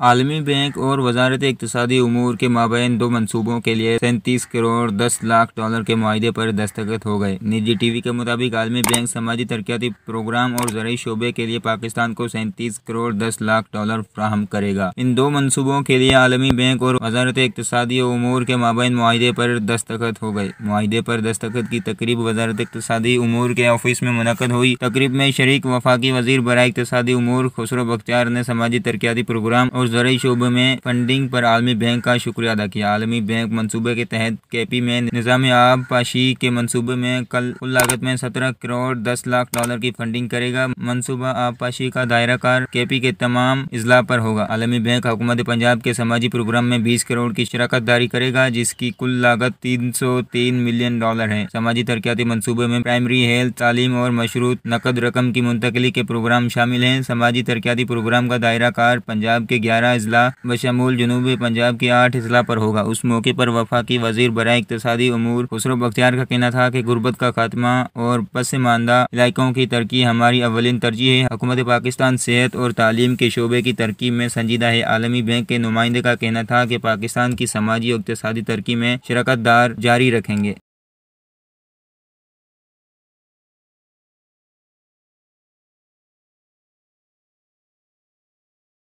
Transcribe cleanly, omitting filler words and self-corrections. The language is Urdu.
عالمی بینک اور وزارت اقتصادی امور کے مابین دو منصوبوں کے لیے 37 کروڑ 10 لاکھ ڈالر کے معاہدے پر دستخط ہو گئے۔ نجی ٹی وی کے مطابق عالمی بینک سماجی ترقیاتی پروگرام اور زرعی شعبے کے لیے پاکستان کو 37 کروڑ 10 لاکھ ڈالر فراہم کرے گا۔ ان دو منصوبوں کے لیے عالمی بینک اور وزارت اقتصادی امور کے مابین معاہدے پر دستخط ہو گئے۔ معاہدے پر دستخط کی تقریب وزارت اقتصادی امور کے آفس میں منعقد ہوئی۔ تقریب میں شریک وفاقی وزیر برائے اقتصادی امور خسرو بختیار نے سماجی ترقیاتی پروگرام اور زرعی شعبے میں فنڈنگ پر عالمی بینک کا شکریہ ادا کیا۔ عالمی بینک منصوبے کے تحت کیپی میں نظام آب پاشی کے منصوبے میں کل لاگت میں 17 کروڑ 10 لاکھ ڈالر کی فنڈنگ کرے گا۔ منصوبہ آب پاشی کا دائرہ کار کیپی کے تمام اضلاع پر ہوگا۔ عالمی بینک حکومت پنجاب کے سماجی پروگرام میں 20 کروڑ کی شراکت داری کرے گا، جس کی کل لاگت 303 ملین ڈالر ہے۔ سماجی ترقیاتی منصوبے میں پرائمری ہیلتھ، تعلیم اور مشروط نقد رقم کی منتقلی کے پروگرام شامل ہیں۔ سماجی ترقیاتی پروگرام کا دائرہ کار پنجاب کے 11 اضلاع بشمول جنوبی پنجاب کے 8 اضلاع پر ہوگا۔ اس موقع پر وفاقی وزیر برائے اقتصادی امور خسرو بختیار کا کہنا تھا کہ غربت کا خاتمہ اور پسماندہ علاقوں کی ترقی ہماری اولین ترجیح ہے۔ حکومت پاکستان صحت اور تعلیم کے شعبے کی ترقی میں سنجیدہ ہے۔ عالمی بینک کے نمائندے کا کہنا تھا کہ پاکستان کی سماجی اور اقتصادی ترقی میں شراکت داری جاری رکھیں گے۔